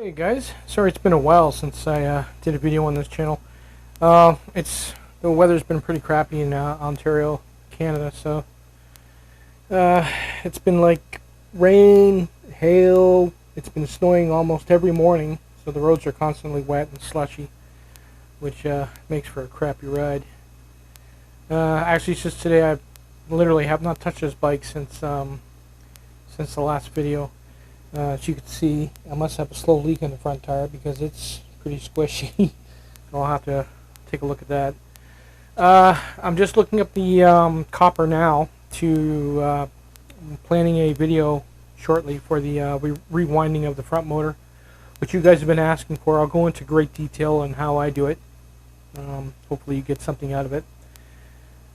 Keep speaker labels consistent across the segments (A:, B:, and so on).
A: Hey guys, sorry it's been a while since I did a video on this channel. The weather's been pretty crappy in Ontario, Canada, so it's been like rain, hail. It's been snowing almost every morning, so the roads are constantly wet and slushy, which makes for a crappy ride. Actually, just today I literally have not touched this bike since the last video. As you can see, I must have a slow leak in the front tire because it's pretty squishy. I'll have to take a look at that. I'm just looking up the copper now to planning a video shortly for the rewinding of the front motor, which you guys have been asking for. I'll go into great detail on how I do it. Hopefully you get something out of it.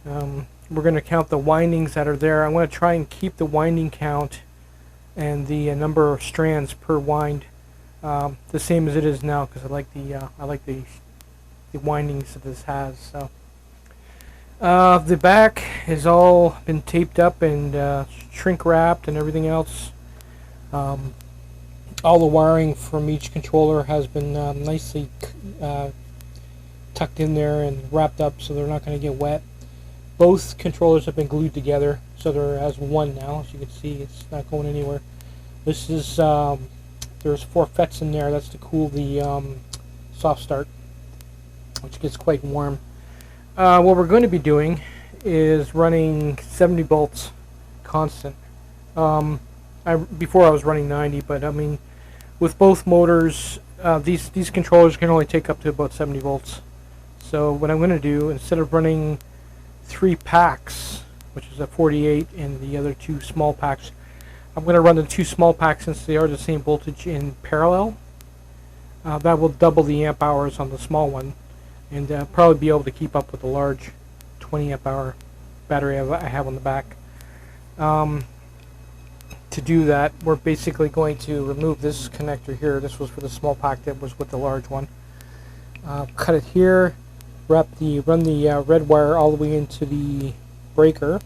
A: We're going to count the windings that are there. I'm going to try and keep the winding count and the number of strands per wind the same as it is now, because I like the windings that this has. So the back has all been taped up and shrink wrapped and everything else. All the wiring from each controller has been nicely tucked in there and wrapped up so they're not going to get wet. Both controllers have been glued together, so they're as one now. As you can see, it's not going anywhere. This is there's 4 FETs in there. That's to cool the soft start, which gets quite warm. What we're going to be doing is running 70 volts constant. Before I was running 90, but I mean, with both motors, these controllers can only take up to about 70 volts. So what I'm going to do, instead of running 3 packs, which is a 48, and the other 2 small packs, I'm going to run the 2 small packs since they are the same voltage in parallel. That will double the amp hours on the small one, and probably be able to keep up with the large 20 amp hour battery I have on the back. To do that, we're basically going to remove this connector here. This was for the small pack that was with the large one. Cut it here. Run the red wire all the way into the breaker,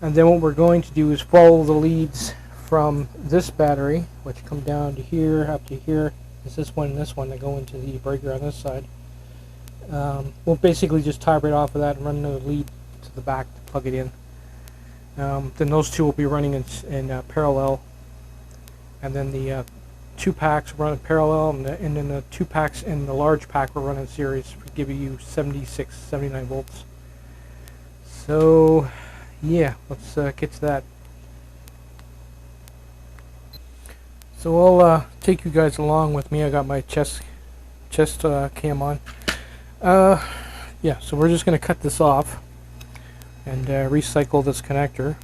A: and then what we're going to do is follow the leads from this battery, which come down to here, up to here. It's this one and this one that go into the breaker on this side. We'll basically just tie right off of that and run another lead to the back to plug it in. Then those 2 will be running in parallel, and then the 2 packs run in parallel, and then the 2 packs in the large pack will run in series, giving you 76, 79 volts. So yeah, let's get to that. So I'll take you guys along with me. I got my chest cam on. Yeah, so we're just going to cut this off and recycle this connector.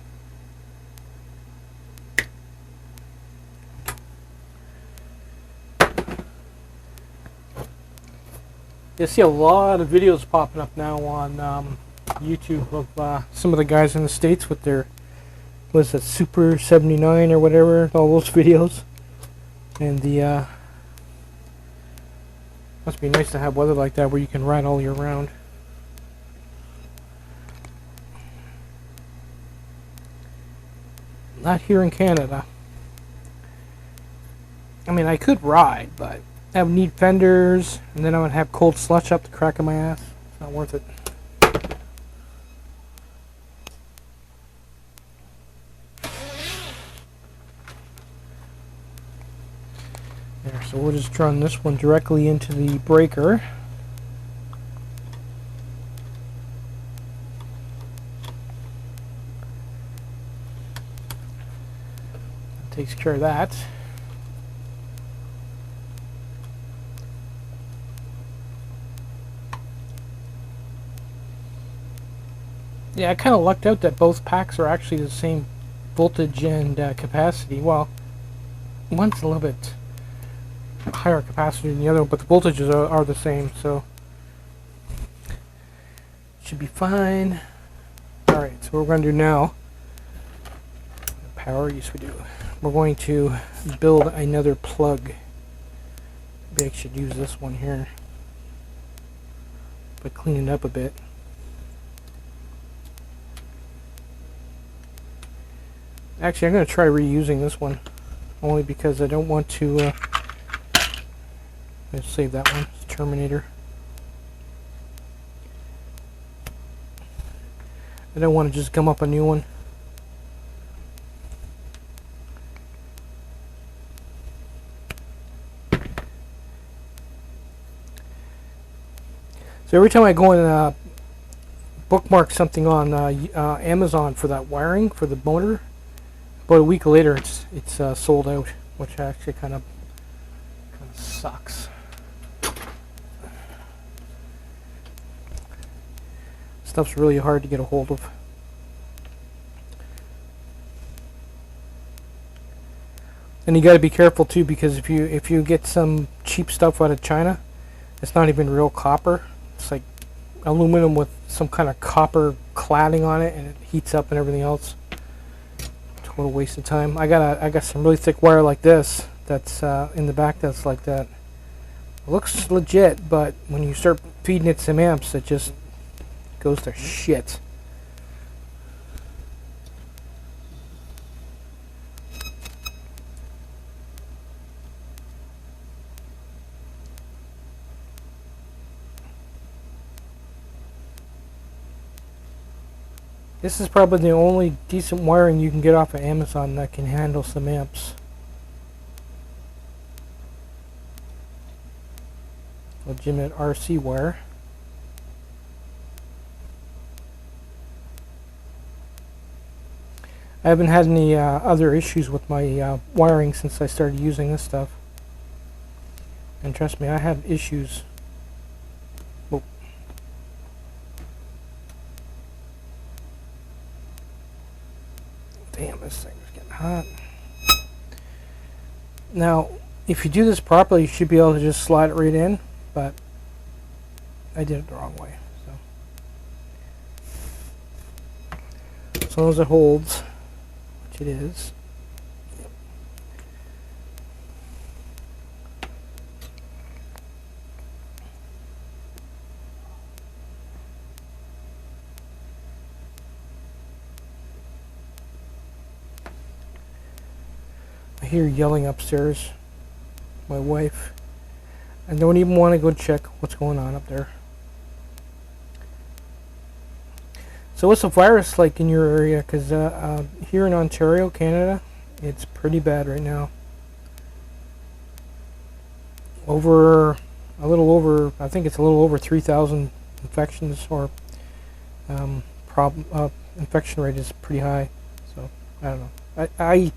A: You see a lot of videos popping up now on YouTube of some of the guys in the States with their, what is it, Super 79 or whatever, all those videos. And the must be nice to have weather like that where you can ride all year round. Not here in Canada. I mean, I could ride, but I would need fenders, and then I would have cold slush up the crack of my ass. It's not worth it. There, so we'll just run this one directly into the breaker. That takes care of that. Yeah, I kind of lucked out that both packs are actually the same voltage and capacity. Well, one's a little bit higher capacity than the other, but the voltages are the same, so should be fine. Alright, so what we're going to do now, power, yes we do. We're going to build another plug. Maybe I should use this one here, but clean it up a bit. Actually, I'm going to try reusing this one, only because I don't want to Let's save that one. It's Terminator. I don't want to just come up a new one. So every time I go and bookmark something on Amazon for that wiring for the motor, about a week later it's sold out, which actually kind of sucks. Stuff's really hard to get a hold of. And you got to be careful too, because if you get some cheap stuff out of China, it's not even real copper. It's like aluminum with some kind of copper cladding on it, and it heats up and everything else. Total waste of time. I got some really thick wire like this that's in the back that's like that. It looks legit, but when you start feeding it some amps, it just goes to shit. This is probably the only decent wiring you can get off of Amazon that can handle some amps. Legitimate RC wire. I haven't had any other issues with my wiring since I started using this stuff. And trust me, I have issues. Oh. Damn, this thing is getting hot. Now, if you do this properly, you should be able to just slide it right in, but I did it the wrong way. So as long as it holds, which it is. Yep. I hear yelling upstairs. My wife. I don't even want to go check what's going on up there. So what's the virus like in your area? Because here in Ontario, Canada, it's pretty bad right now. A little over, I think it's a little over 3,000 infections, or infection rate is pretty high. So I don't know.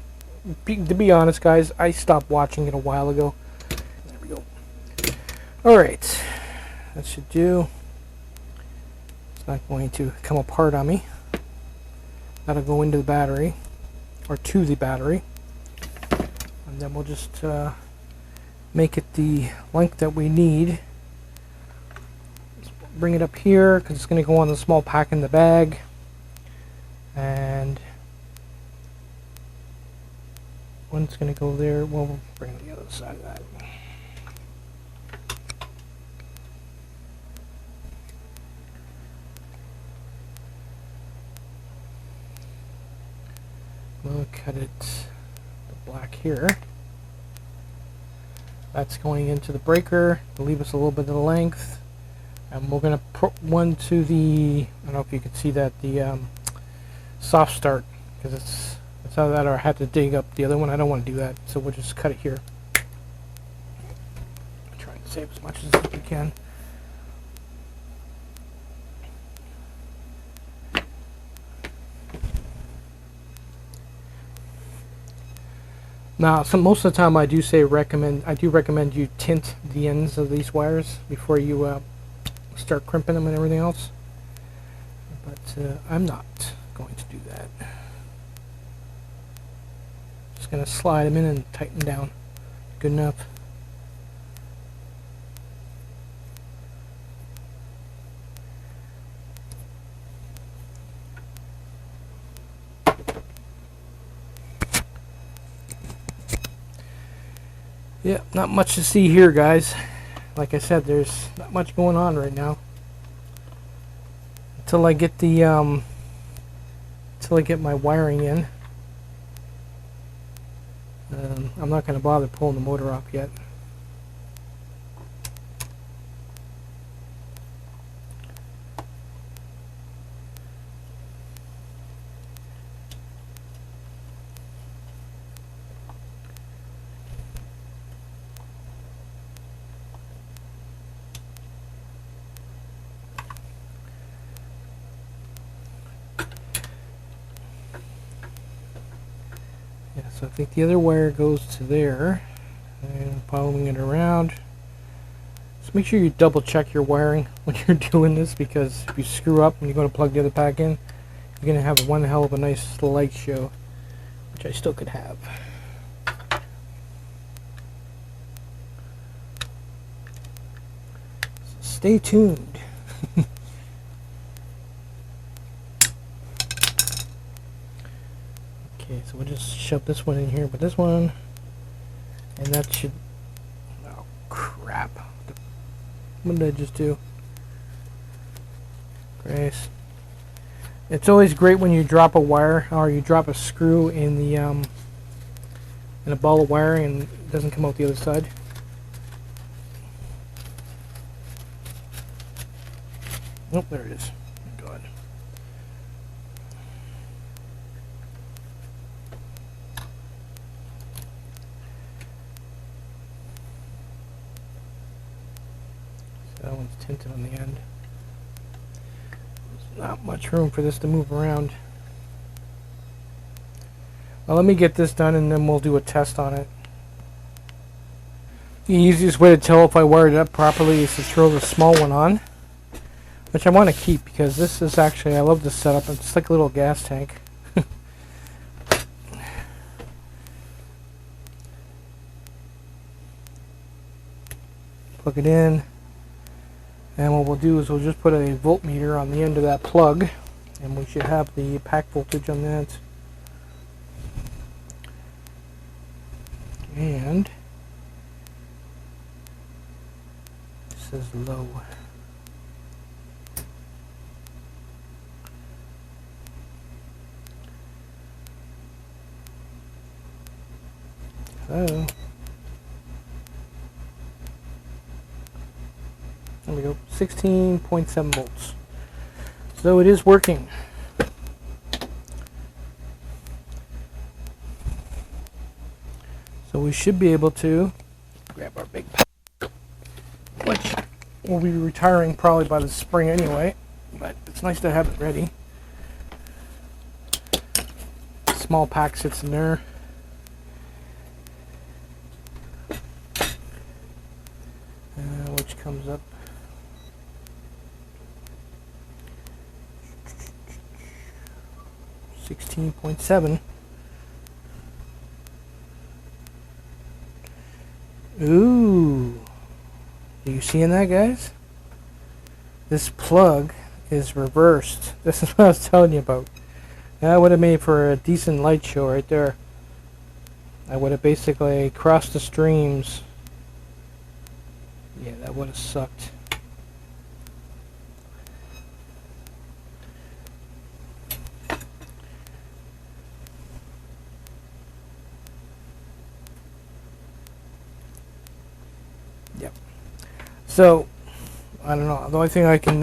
A: To be honest, guys, I stopped watching it a while ago. There we go. All right, that should do. Not going to come apart on me. That'll go into the battery, or to the battery, and then we'll just make it the length that we need. Let's bring it up here because it's going to go on the small pack in the bag, and one's going to go there. Well, we'll bring the other side of that. We'll cut it the black here. That's going into the breaker to leave us a little bit of length, and we're going to put one to the, I don't know if you can see that, the soft start, because it's either that or I had to dig up the other one. I don't want to do that, so we'll just cut it here. Try and save as much as we can. Now, most of the time I do recommend you tint the ends of these wires before you start crimping them and everything else. But I'm not going to do that. Just going to slide them in and tighten down. Good enough. Yeah, not much to see here, guys. Like I said, there's not much going on right now. Until I get the until I get my wiring in. I'm not going to bother pulling the motor off yet. So I think the other wire goes to there, and following it around. So make sure you double check your wiring when you're doing this, because if you screw up when you go to plug the other pack in, you're going to have one hell of a nice light show, which I still could have. So stay tuned. Okay, so we'll just shove this one in here with this one, and that should... Oh, crap. What did I just do? Grace. It's always great when you drop a wire, or you drop a screw in the in a ball of wiring and it doesn't come out the other side. Oh, there it is. Oh, God. So that one's tinted on the end. Not much room for this to move around. Well, let me get this done and then we'll do a test on it. The easiest way to tell if I wired it up properly is to throw the small one on, which I want to keep because this is actually, I love this setup. It's like a little gas tank. Plug it in. And what we'll do is we'll just put a voltmeter on the end of that plug, and we should have the pack voltage on that. And it says low. So there we go, 16.7 volts. So it is working. So we should be able to grab our big pack, which we'll be retiring probably by the spring anyway, but it's nice to have it ready. Small pack sits in there. Which comes up 16.7. Ooh, are you seeing that, guys? This plug is reversed. This is what I was telling you about. That would have made for a decent light show right there. I would have basically crossed the streams. Yeah, that would have sucked. Yep. So, I don't know. The only thing I can,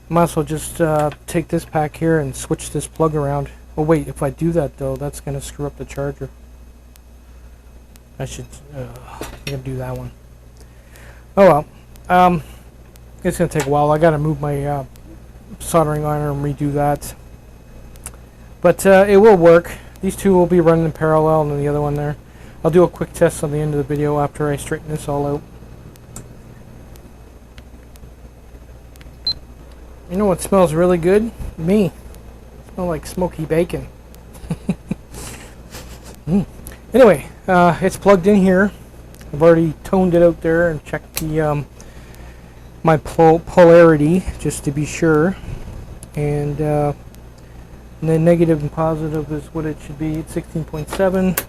A: might as well just take this pack here and switch this plug around. Oh wait, if I do that though, that's going to screw up the charger. I should, I'm going to do that one. Oh well, it's going to take a while. I got to move my soldering iron and redo that. But it will work. These two will be running in parallel, and then the other one there. I'll do a quick test on the end of the video after I straighten this all out. You know what smells really good? Me. It smells like smoky bacon. Anyway, it's plugged in here. I've already toned it out there and checked the my polarity just to be sure, and then negative and positive is what it should be. It's 16.7,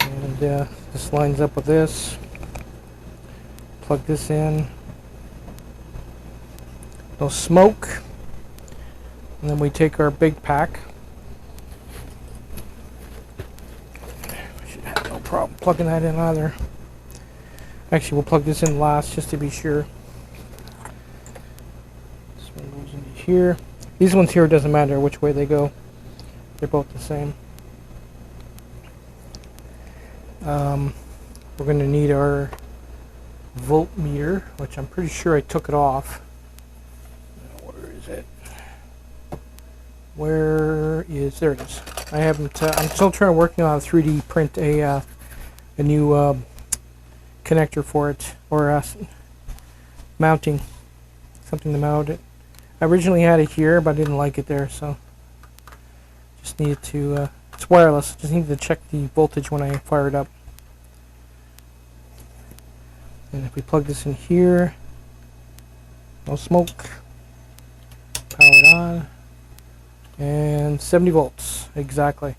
A: and this lines up with this. Plug this in. No smoke, and then we take our big pack. Should have no problem plugging that in either. Actually, we'll plug this in last just to be sure. This one goes into here. These ones here, doesn't matter which way they go. They're both the same. We're going to need our voltmeter, which I'm pretty sure I took it off. Where is it? There it is. I haven't. I'm still working on a 3D print a new connector for it, or mounting, something to mount it. I originally had it here, but I didn't like it there, so just needed to. It's wireless. Just needed to check the voltage when I fire it up. And if we plug this in here, no smoke. Power it on. And 70 volts, exactly.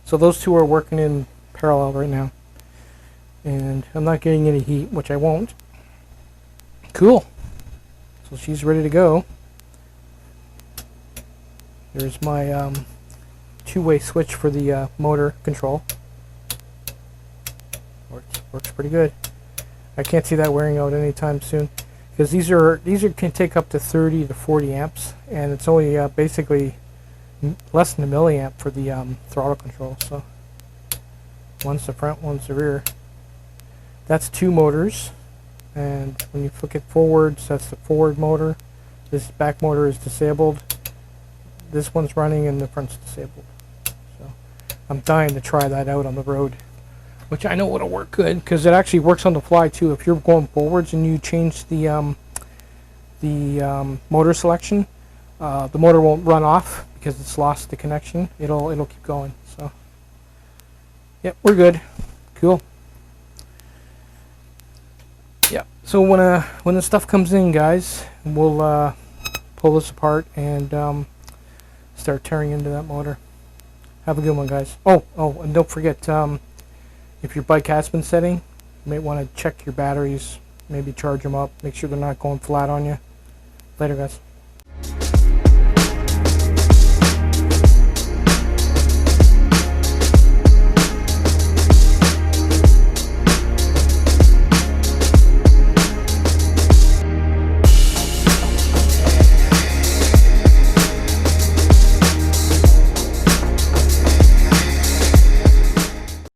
A: So those two are working in parallel right now. And I'm not getting any heat, which I won't. Cool. So she's ready to go. There's my two-way switch for the motor control. Works pretty good. I can't see that wearing out anytime soon, because these can take up to 30 to 40 amps, and it's only basically less than a milliamp for the throttle control. So one's the front, one's the rear. That's two motors, and when you flick it forwards, that's the forward motor. This back motor is disabled. This one's running, and the front's disabled. So I'm dying to try that out on the road, which I know it'll work good, because it actually works on the fly too. If you're going forwards and you change the motor selection, the motor won't run off because it's lost the connection. It'll keep going. So, yep, we're good. Cool. Yeah. So when the stuff comes in, guys, we'll pull this apart and start tearing into that motor. Have a good one, guys. Oh, and don't forget, if your bike has been setting, you may want to check your batteries, maybe charge them up, make sure they're not going flat on you. Later, guys.